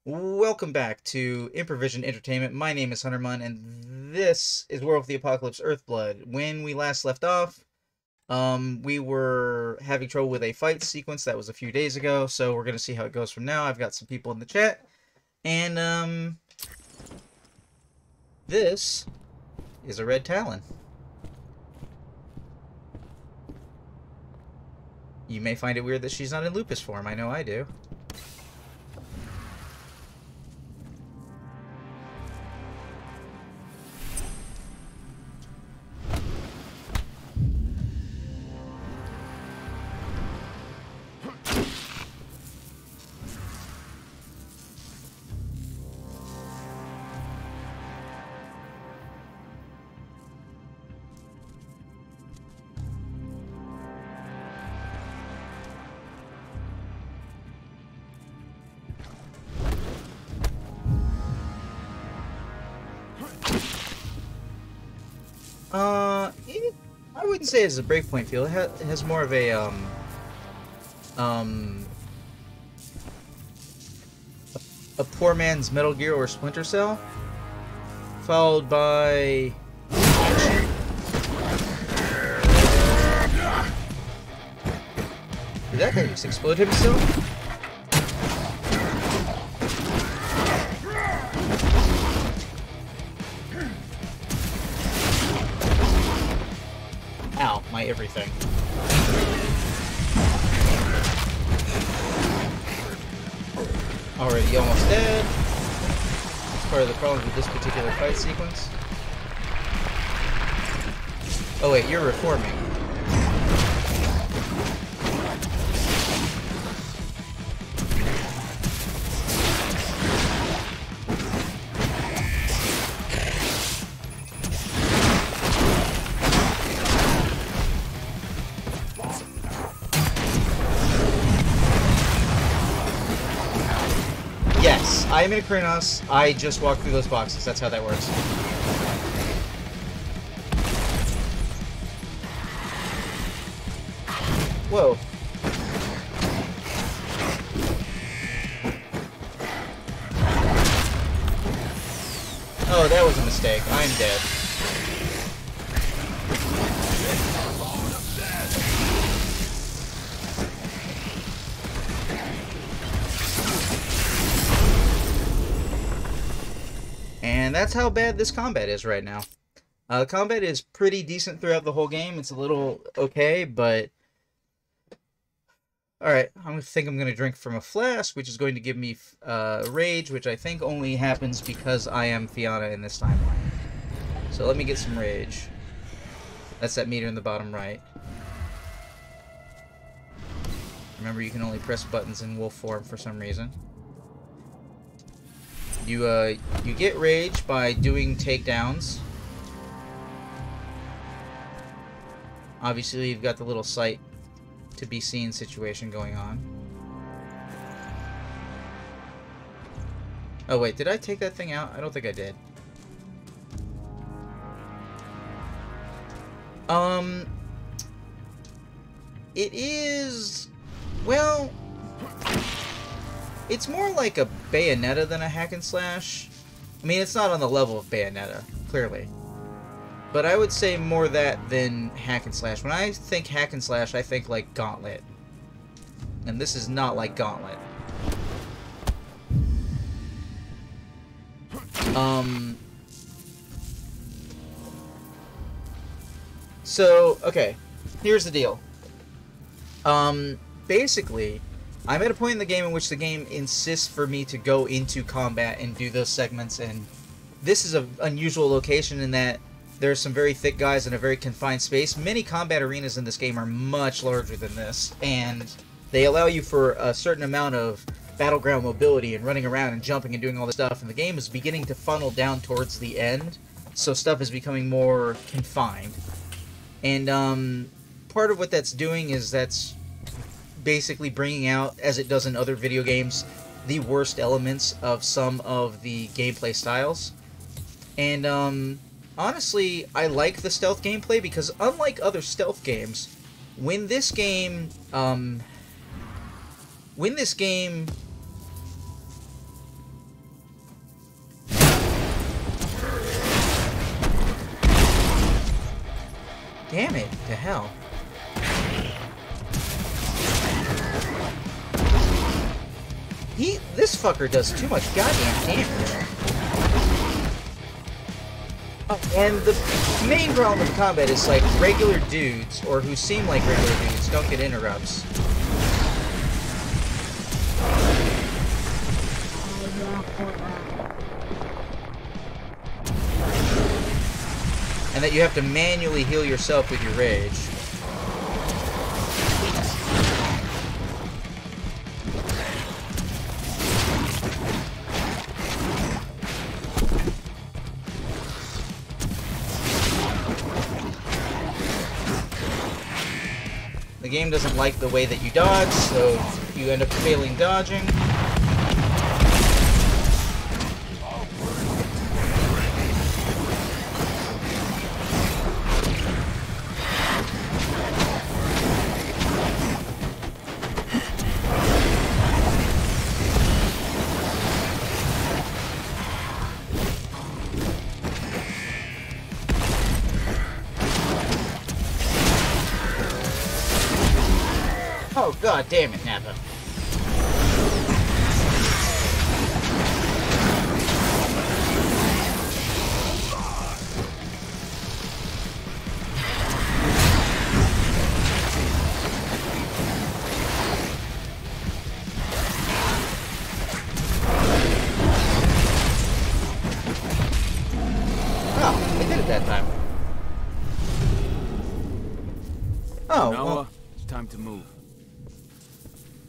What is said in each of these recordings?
Welcome back to Improvision Entertainment. My name is Hunterman, and this is Werewolf the Apocalypse Earthblood. When we last left off, we were having trouble with a fight sequence that was a few days ago, so we're going to see how it goes from now. I've got some people in the chat, and, this is a red talon. You may find it weird that she's not in lupus form. I know I do. I wouldn't say it's a breakpoint feel. It has more of a, a poor man's Metal Gear or Splinter Cell, followed by action. Did that guy just explode himself? Ow, my everything. Already almost dead. That's part of the problem with this particular fight sequence. Oh wait, you're reforming. Yes, I am in a Krynos. I just walked through those boxes. That's how that works. Whoa. Oh, that was a mistake. I'm dead. And that's how bad this combat is right now. Combat is pretty decent throughout the whole game. It's a little okay, but... Alright, I think I'm going to drink from a flask, which is going to give me rage, which I think only happens because I am Fiona in this timeline. So let me get some rage. That's that meter in the bottom right. Remember, you can only press buttons in wolf form for some reason. You get rage by doing takedowns. Obviously, you've got the little sight to be seen situation going on. Oh wait, did I take that thing out? I don't think I did. It is... well... it's more like a Bayonetta than a hack and slash. I mean, it's not on the level of Bayonetta, clearly. But I would say more that than hack and slash. When I think hack and slash, I think like Gauntlet. And this is not like Gauntlet. So, okay. Here's the deal. Basically... I'm at a point in the game in which the game insists for me to go into combat and do those segments, and this is an unusual location in that there's some very thick guys in a very confined space. Many combat arenas in this game are much larger than this, and they allow you for a certain amount of battleground mobility and running around and jumping and doing all this stuff, and the game is beginning to funnel down towards the end, so stuff is becoming more confined. And part of what that's doing is that's basically bringing out, as it does in other video games, the worst elements of some of the gameplay styles. And honestly, I like the stealth gameplay because unlike other stealth games, when this game damn it to hell. This fucker does too much goddamn damage. Oh, and the main problem with combat is, like, regular dudes, or who seem like regular dudes, don't get interrupts. And that you have to manually heal yourself with your rage. The game doesn't like the way that you dodge, so you end up failing dodging. Oh, god damn it, Nappa. Oh, I did it that time. Oh, Noah, well. it's time to move.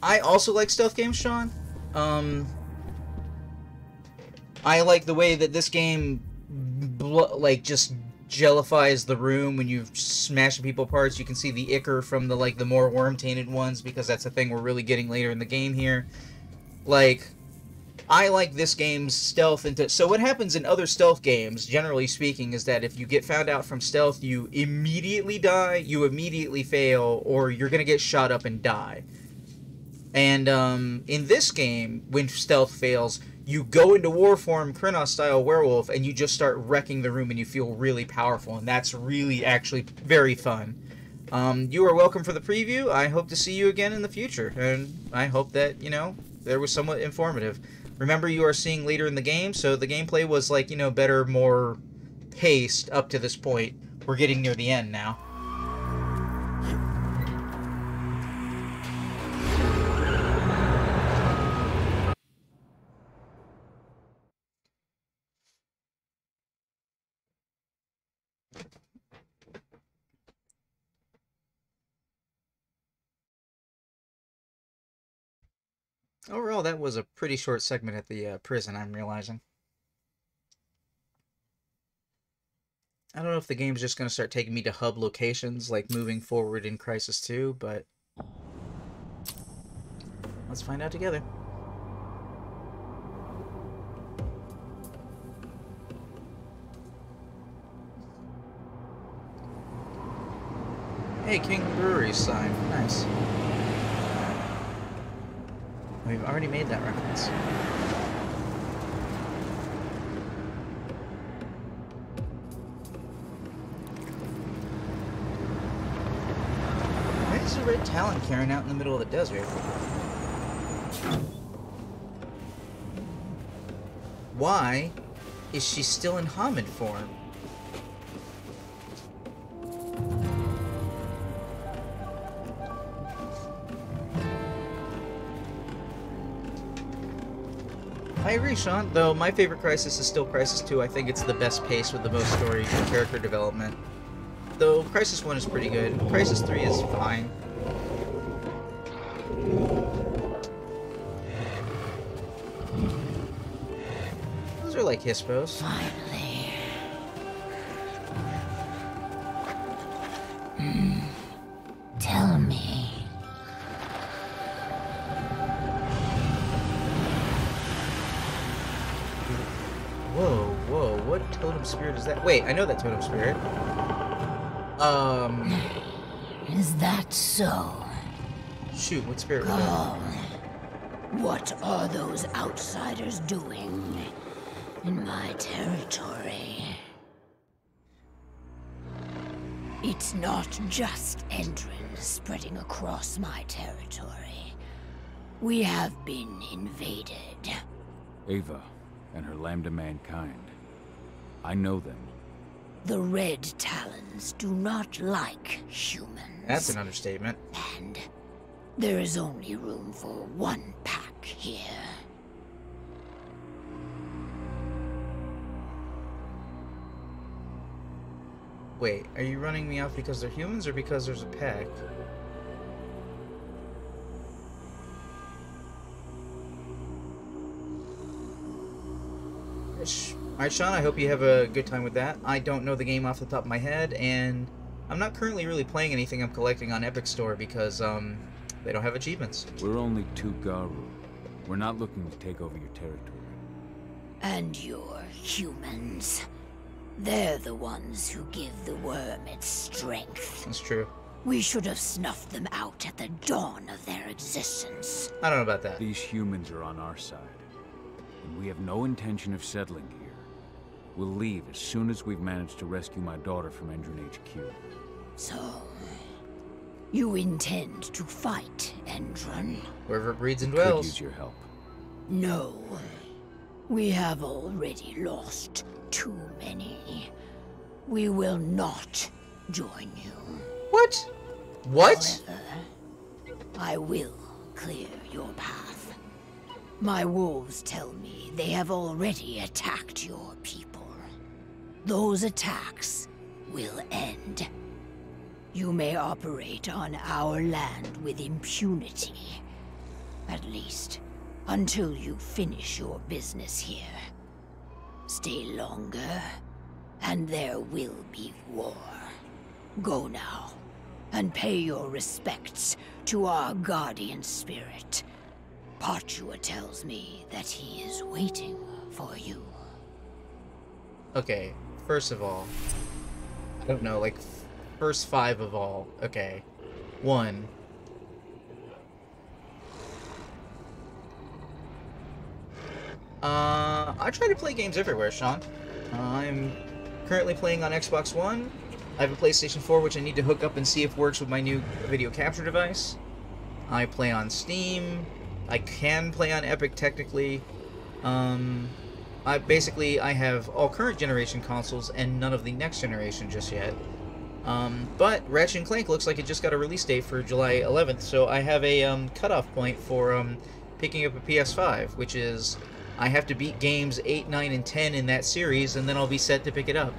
I also like stealth games, Sean. I like the way that this game, like, just jellifies the room when you smash people parts. You can see the ichor from the more worm-tainted ones, because that's a thing we're really getting later in the game here. Like, I like this game's stealth into... So what happens in other stealth games, generally speaking, is that if you get found out from stealth, you immediately die, you immediately fail, or you're gonna get shot up and die. And in this game, when stealth fails, you go into war form, Krynos-style werewolf, and you just start wrecking the room, and you feel really powerful, and that's really, actually, very fun. You are welcome for the preview. I hope to see you again in the future, and I hope that, you know, there was somewhat informative. Remember, you are seeing later in the game, so the gameplay was, like, you know, better, more paced up to this point. We're getting near the end now. Overall, that was a pretty short segment at the prison, I'm realizing. I don't know if the game's just going to start taking me to hub locations, like moving forward in Crysis 2, but let's find out together. Hey, King Brewery's sign. Nice. We've already made that reference. Why is the red talon carrying out in the middle of the desert? Why is she still in Hamid form? I agree, Sean, though my favorite Crysis is still Crysis 2. I think it's the best pace with the most story and character development. Though Crysis 1 is pretty good. Crysis 3 is fine. Those are like hispos. Finally. Tell me. Whoa, whoa, what totem spirit is that? Wait, I know that totem spirit. Is that so? Shoot, what spirit was that? What are those outsiders doing in my territory? It's not just Endrins spreading across my territory. We have been invaded. Ava and her Lambda Mankind. I know them. The Red Talons do not like humans. That's an understatement. And there is only room for one pack here. Wait, are you running me off because they're humans or because there's a pack? Alright, Sean, I hope you have a good time with that. I don't know the game off the top of my head, and I'm not currently really playing anything I'm collecting on Epic Store because, they don't have achievements. We're only two Garu. We're not looking to take over your territory. And your humans. They're the ones who give the worm its strength. That's true. We should have snuffed them out at the dawn of their existence. I don't know about that. These humans are on our side, and we have no intention of settling here. We'll leave as soon as we've managed to rescue my daughter from Endron HQ. So, you intend to fight Endron? Wherever it breeds and Could dwells. use your help. No. We have already lost too many. We will not join you. What? What? However, I will clear your path. My wolves tell me they have already attacked your people. Those attacks will end. You may operate on our land with impunity. At least, until you finish your business here. Stay longer, and there will be war. Go now, and pay your respects to our guardian spirit. Parchua tells me that he is waiting for you. Okay, first of all, I don't know, like, first five of all. Okay. 1. I try to play games everywhere, Sean. I'm currently playing on Xbox One. I have a PlayStation 4, which I need to hook up and see if works with my new video capture device. I play on Steam. I can play on Epic, technically. I have all current generation consoles and none of the next generation just yet. But Ratchet & Clank looks like it just got a release date for July 11th, so I have a cutoff point for picking up a PS5, which is I have to beat games 8, 9, and 10 in that series, and then I'll be set to pick it up.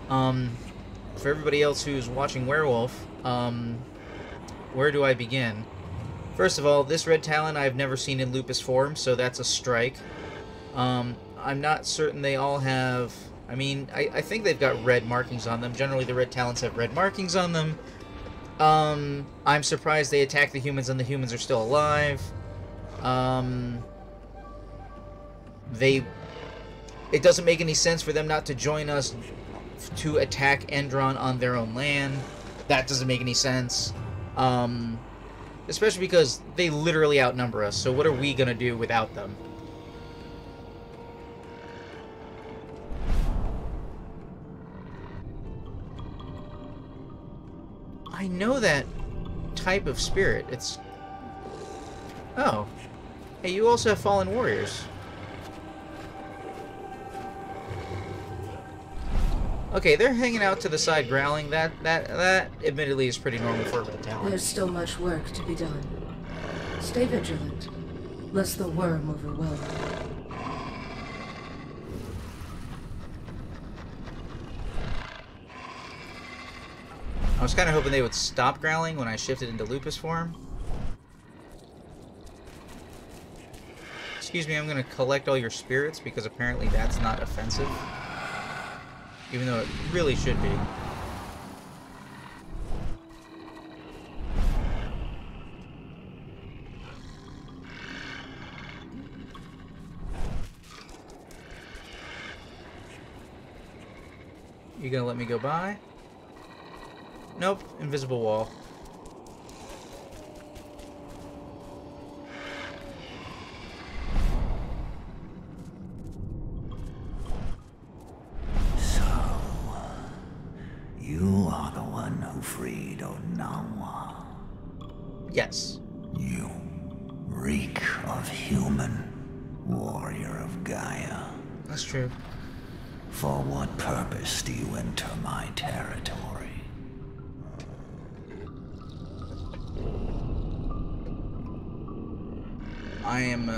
For everybody else who's watching Werewolf, where do I begin? First of all, this Red Talon I've never seen in Lupus form, so that's a strike. I'm not certain they all have... I mean, I think they've got red markings on them. Generally, the Red Talons have red markings on them. I'm surprised they attack the humans and the humans are still alive. It doesn't make any sense for them not to join us to attack Endron on their own land. That doesn't make any sense. Especially because they literally outnumber us, so what are we gonna do without them? I know that type of spirit. It's... Oh. Hey, you also have fallen warriors. Okay, they're hanging out to the side growling. That admittedly is pretty normal for a Red Talon. There's still much work to be done. Stay vigilant, lest the worm overwhelm you. I was kind of hoping they would stop growling when I shifted into Lupus form. Excuse me, I'm going to collect all your spirits because apparently that's not offensive. Even though it really should be. You gonna let me go by? Nope, invisible wall. You are the one who freed Onawa. Yes. You reek of human, warrior of Gaia. That's true. For what purpose do you enter my territory? I am,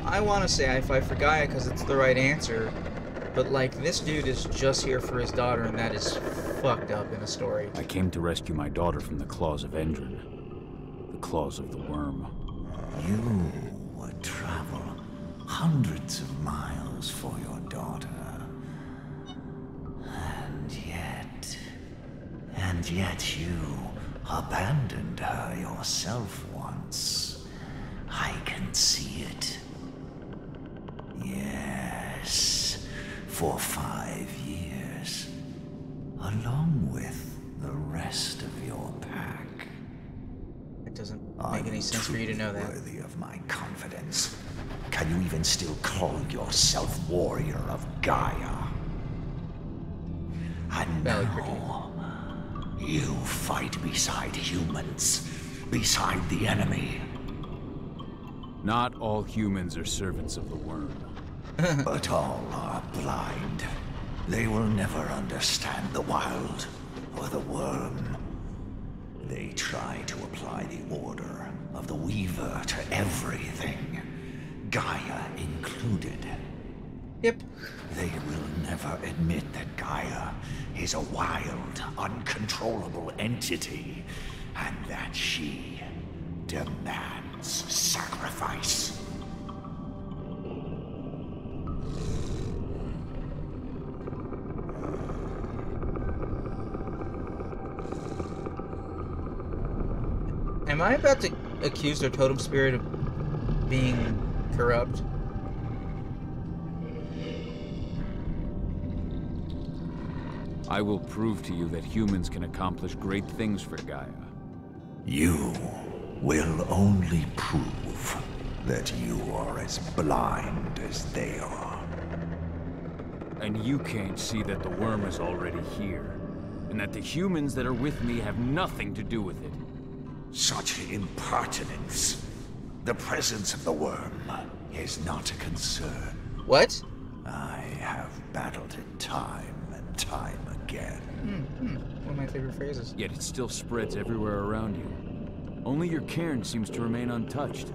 I want to say I fight for Gaia because it's the right answer, but, like, this dude is just here for his daughter, and that is fucked up in a story. I came to rescue my daughter from the claws of Endrin. The claws of the worm. You would travel hundreds of miles for your daughter. And yet you abandoned her yourself once. I can see it. Yes, for 5 years. Along with the rest of your pack. It doesn't make any sense for you to know that. Worthy of my confidence. Can you even still call yourself warrior of Gaia? And now, you fight beside humans, beside the enemy. Not all humans are servants of the worm. But all are blind. They will never understand the wild or the worm. They try to apply the order of the Weaver to everything, Gaia included. Yep. They will never admit that Gaia is a wild, uncontrollable entity, and that she demands sacrifice. Am I about to accuse their totem spirit of being corrupt? I will prove to you that humans can accomplish great things for Gaia. You will only prove that you are as blind as they are. And you can't see that the worm is already here, and that the humans that are with me have nothing to do with it. Such impertinence. The presence of the worm is not a concern. What? I have battled it time and time again. One of my favorite phrases. Yet it still spreads everywhere around you. Only your cairn seems to remain untouched.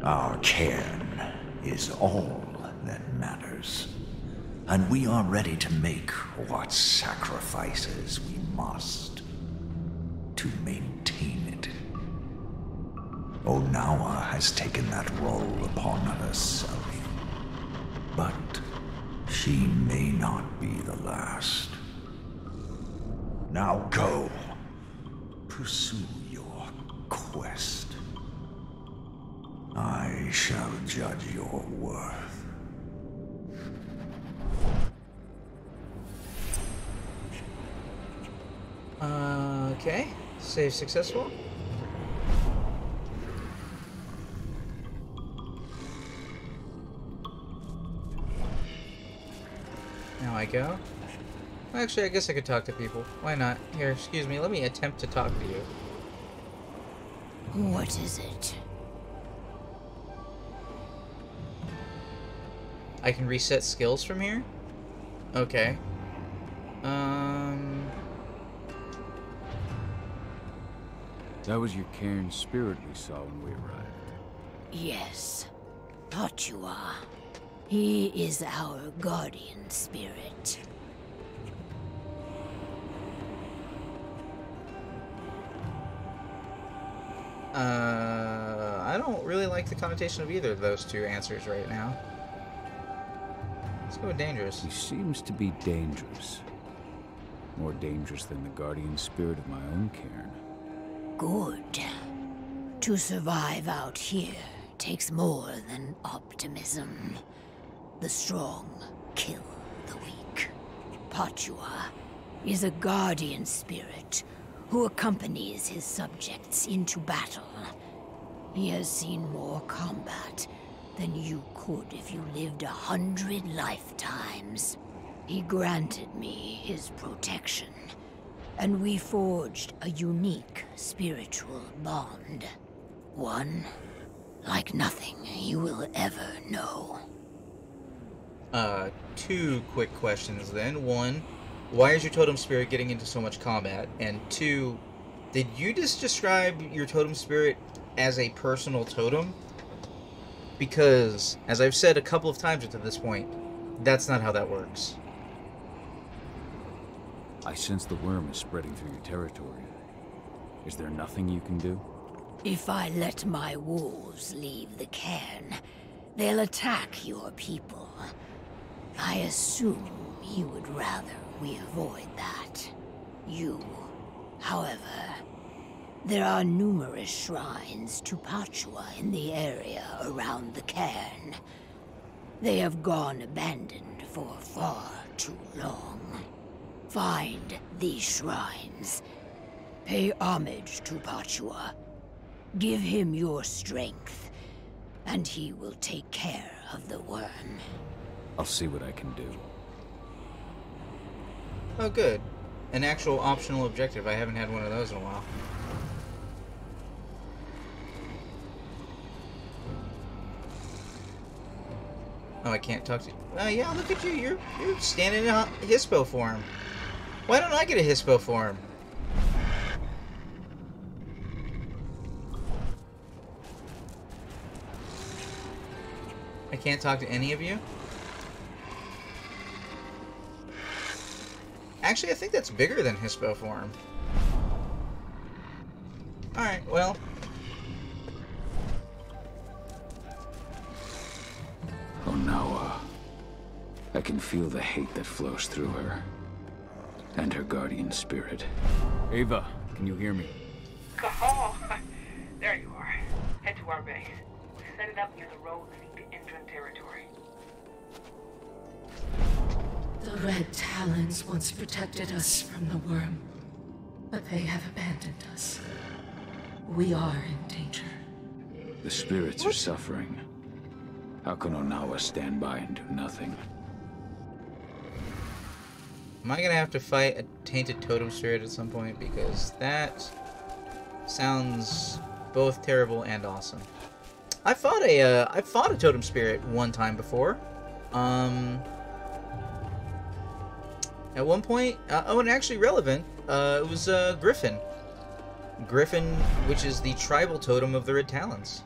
Our cairn is all that matters. And we are ready to make what sacrifices we must to maintain it. Onawa has taken that role upon herself. But she may not be the last. Now go. Pursue your quest. I shall judge your worth. Okay. Save successful. Now I go. Actually, I guess I could talk to people. Why not? Here, excuse me, let me attempt to talk to you. What is it? I can reset skills from here? Okay. That was your cairn spirit we saw when we arrived. Yes. Tochua. He is our guardian spirit. I don't really like the connotation of either of those two answers right now. Let's go with dangerous. He seems to be dangerous. More dangerous than the guardian spirit of my own cairn. Good. To survive out here takes more than optimism. The strong kill the weak. Tochua is a guardian spirit who accompanies his subjects into battle. He has seen more combat than you could if you lived 100 lifetimes. He granted me his protection, and we forged a unique spiritual bond. One like nothing you will ever know. Two quick questions then. One, why is your totem spirit getting into so much combat? And two, did you just describe your totem spirit as a personal totem? Because, as I've said a couple of times up to this point, that's not how that works. I sense the worm is spreading through your territory. Is there nothing you can do? If I let my wolves leave the cairn, they'll attack your people. I assume you would rather we avoid that. You, however, there are numerous shrines to Pachua in the area around the cairn. They have gone abandoned for far too long. Find these shrines. Pay homage to Pachua. Give him your strength, and he will take care of the worm. I'll see what I can do. Oh, good. An actual optional objective. I haven't had one of those in a while. Oh, I can't talk to you. Yeah, look at you. You're standing in a Hispo form. Why don't I get a Hispo form? I can't talk to any of you? Actually, I think that's bigger than Hispo form. Alright, well. Oh, Nawa. I can feel the hate that flows through her. And her guardian spirit. Ava, can you hear me? Oh, there you are. Head to our base. We'll set it up near the road leading to Indran territory. The Red Talons once protected us from the worm, but they have abandoned us. We are in danger. The spirits are suffering. How can Onawa stand by and do nothing? Am I gonna have to fight a tainted totem spirit at some point? Because that sounds both terrible and awesome. I fought a totem spirit one time before. At one point, oh, and actually relevant, it was Griffin. Griffin, which is the tribal totem of the Red Talons.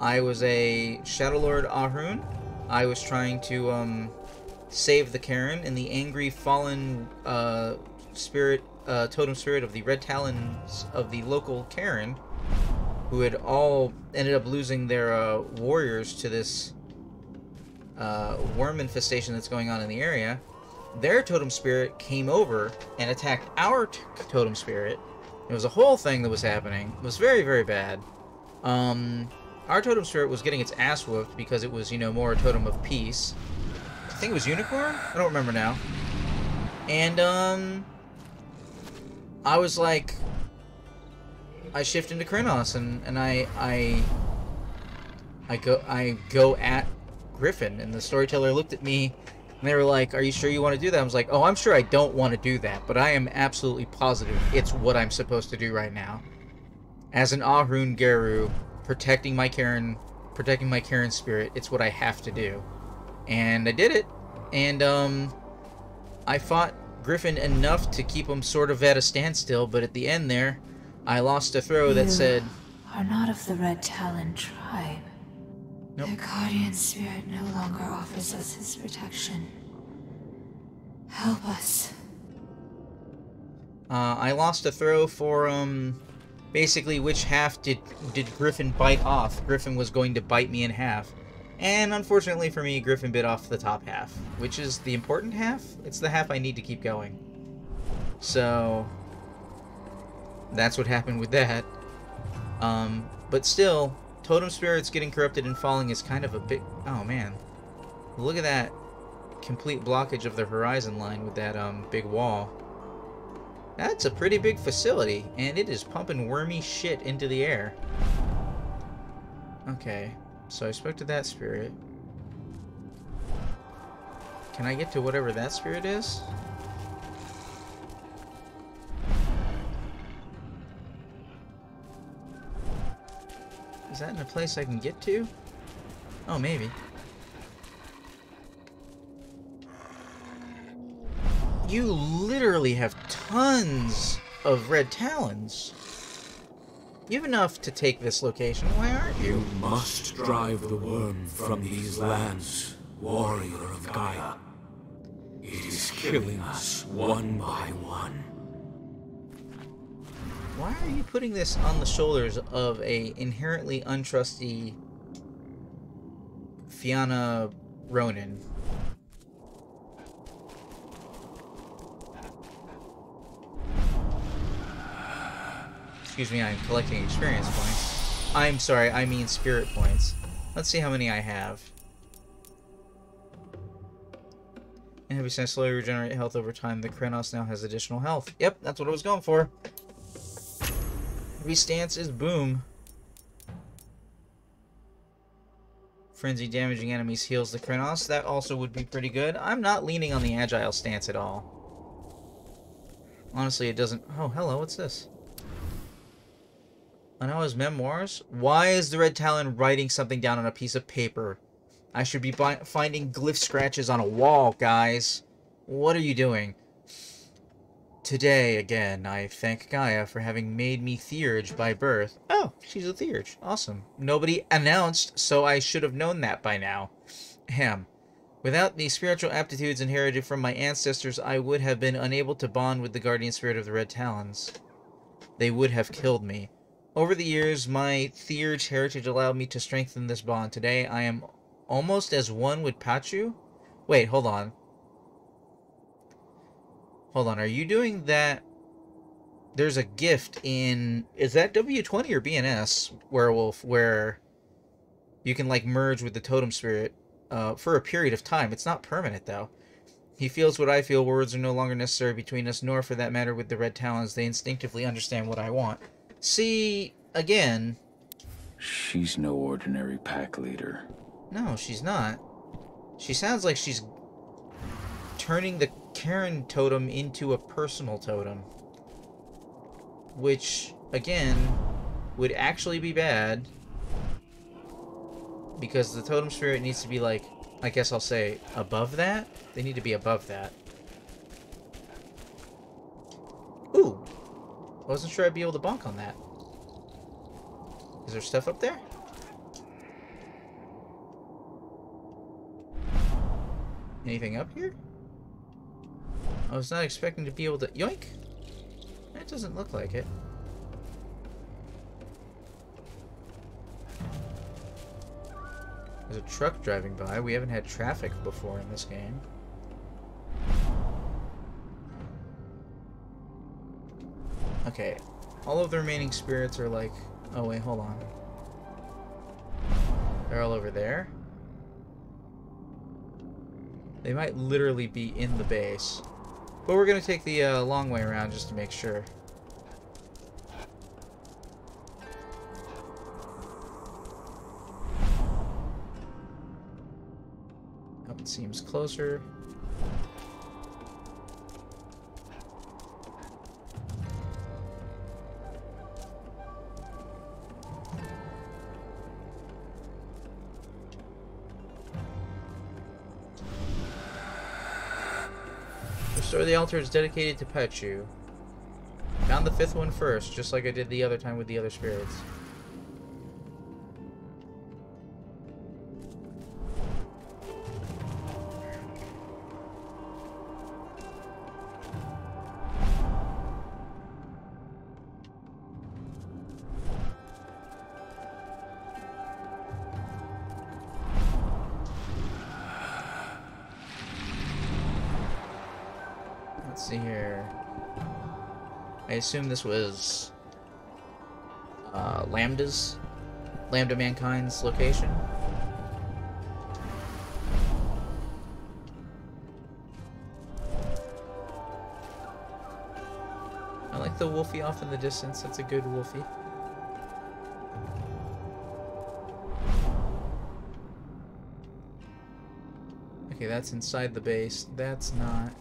I was a Shadow Lord Ahroun. I was trying to save the Cairn, and the angry fallen spirit, totem spirit of the Red Talons of the local Cairn, who had all ended up losing their warriors to this worm infestation that's going on in the area. Their totem spirit came over and attacked our totem spirit. It was a whole thing that was happening. It was very, very bad. Our totem spirit was getting its ass whooped because it was, you know, more a totem of peace. I think it was Unicorn? I don't remember now. And, I was like, I shift into Krynos, and I go at Griffin, and the storyteller looked at me, and they were like, "Are you sure you want to do that?" I was like, "Oh, I'm sure I don't want to do that, but I am absolutely positive it's what I'm supposed to do right now. As an Ahroun Geru, protecting my Cairn spirit, it's what I have to do." And I did it, and I fought Griffin enough to keep him sort of at a standstill, but at the end there, I lost a throw that said, "Are not of the Red Talon tribe. Nope. Their guardian spirit no longer offers us his protection. Help us." I lost a throw for, basically which half did Griffin bite off. Griffin was going to bite me in half. And unfortunately for me, Griffin bit off the top half, which is the important half. It's the half I need to keep going. So that's what happened with that. But still, totem spirits getting corrupted and falling is kind of a big... Oh, man. Look at that complete blockage of the horizon line with that big wall. That's a pretty big facility, and it is pumping wormy shit into the air. Okay, so I spoke to that spirit. Can I get to whatever that spirit is? Is that in a place I can get to? Oh, maybe. You literally have tons of red talons. You have enough to take this location. Why aren't you? You must drive the worm from these lands, warrior of Gaia. It is killing us one by one. Why are you putting this on the shoulders of a inherently untrusty Fianna Ronin? Excuse me, I'm collecting experience points. I'm sorry, I mean spirit points. Let's see how many I have. And heavy sense slowly regenerate health over time. The Krenos now has additional health. Yep, that's what I was going for. Heavy stance is boom. Frenzy damaging enemies heals the Krenos. That also would be pretty good. I'm not leaning on the agile stance at all. Honestly, it doesn't... Oh, hello, what's this? Anawa's memoirs? Why is the Red Talon writing something down on a piece of paper? I should be finding glyph scratches on a wall, guys. What are you doing? Today, again, I thank Gaia for having made me Theurge by birth. Oh, she's a Theurge. Awesome. Nobody announced, so I should have known that by now. Ahem. Without the spiritual aptitudes inherited from my ancestors, I would have been unable to bond with the guardian spirit of the Red Talons. They would have killed me. Over the years, my Theurge heritage allowed me to strengthen this bond. Today, I am almost as one with Pachu? Wait, hold on. Hold on, are you doing that? There's a gift in... Is that W20 or BNS Werewolf where you can, like, merge with the totem spirit for a period of time? It's not permanent, though. He feels what I feel. Words are no longer necessary between us, nor, for that matter, with the Red Talons. They instinctively understand what I want. See, again... She's no ordinary pack leader. No, she's not. She sounds like she's turning the Karen totem into a personal totem. Which, again, would actually be bad. Because the totem spirit needs to be, like, I guess I'll say, above that? They need to be above that. Ooh! I wasn't sure I'd be able to bonk on that. Is there stuff up there? Anything up here? I was not expecting to be able to... Yoink! That doesn't look like it. There's a truck driving by. We haven't had traffic before in this game. Okay. All of the remaining spirits are like... Oh, wait, hold on. They're all over there. They might literally be in the base. But we're going to take the long way around just to make sure. That one seems closer. Restore the altar is dedicated to Pachu. Found the fifth one first, just like I did the other time with the other spirits. Let's see here. I assume this was Lambda Mankind's location. I like the wolfie off in the distance. That's a good wolfie. Okay, Okay, that's inside the base. That's not.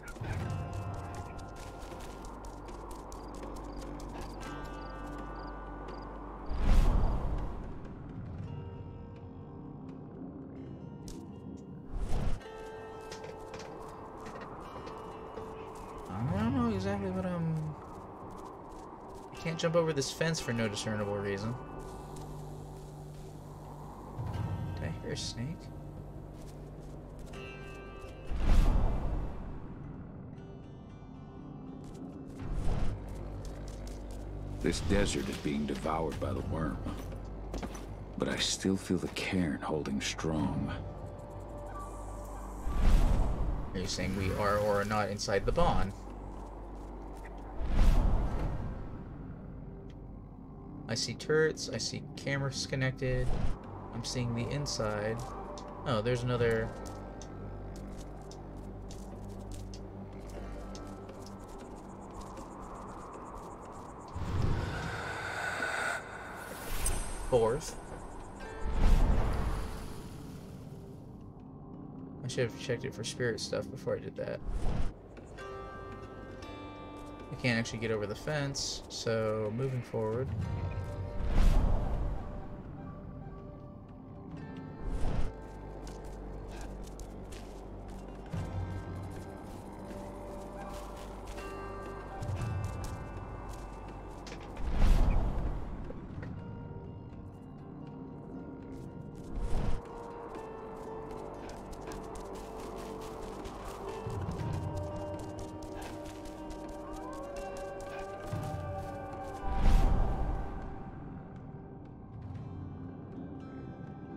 I don't know exactly what I'm... I can't jump over this fence for no discernible reason. Did I hear a snake? This desert is being devoured by the worm. But I still feel the cairn holding strong. Are you saying we are or are not inside the bond? I see turrets, I see cameras connected. I'm seeing the inside. Oh, there's another... fourth. I should have checked it for spirit stuff before I did that. I can't actually get over the fence, so moving forward.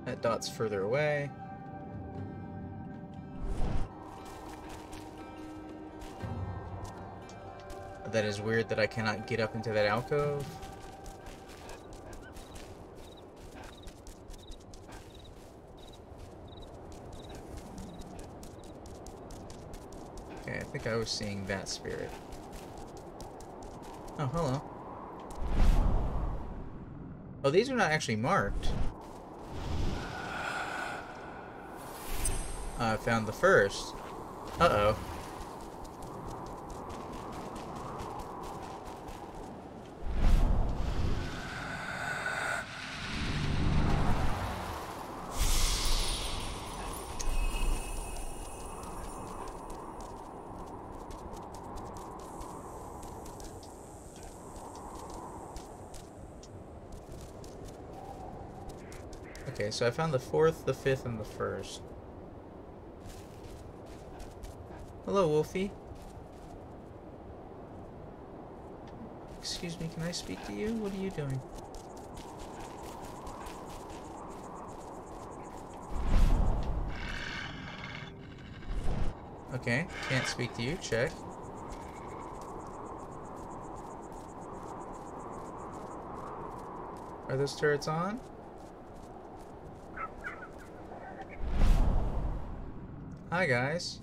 That dot's further away. That is weird that I cannot get up into that alcove. Okay, I think I was seeing that spirit. Oh, hello. Oh, these are not actually marked. I found the first. Uh-oh. Okay, so I found the fourth, the fifth, and the first. Hello, Wolfie. Excuse me, can I speak to you? What are you doing? Okay, can't speak to you. Check. Are those turrets on? Hi, guys.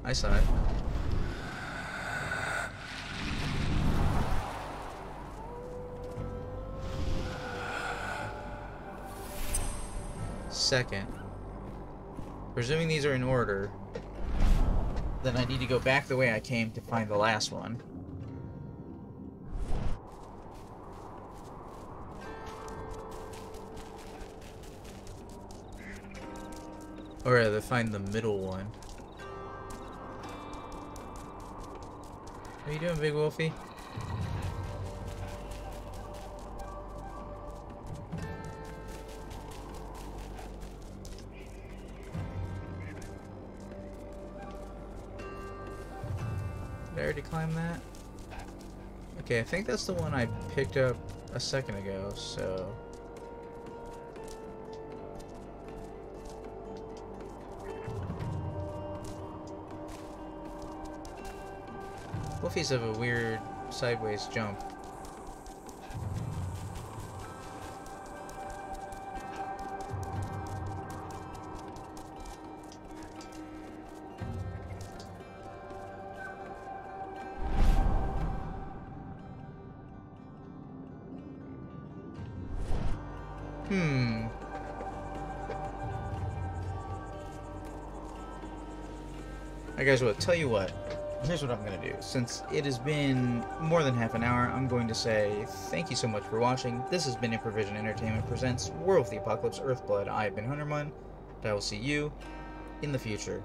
I saw it. Second. Presuming these are in order, then I need to go back the way I came to find the last one. Or rather, find the middle one. How you doing, Big Wolfie? Did I already climb that? Okay, I think that's the one I picked up a second ago, so... Wolfies have a weird sideways jump. I guys will tell you what. Here's what I'm going to do. Since it has been more than half an hour, I'm going to say thank you so much for watching. This has been Improvision Entertainment Presents Werewolf the Apocalypse Earthblood. I have been Hunterman, and I will see you in the future.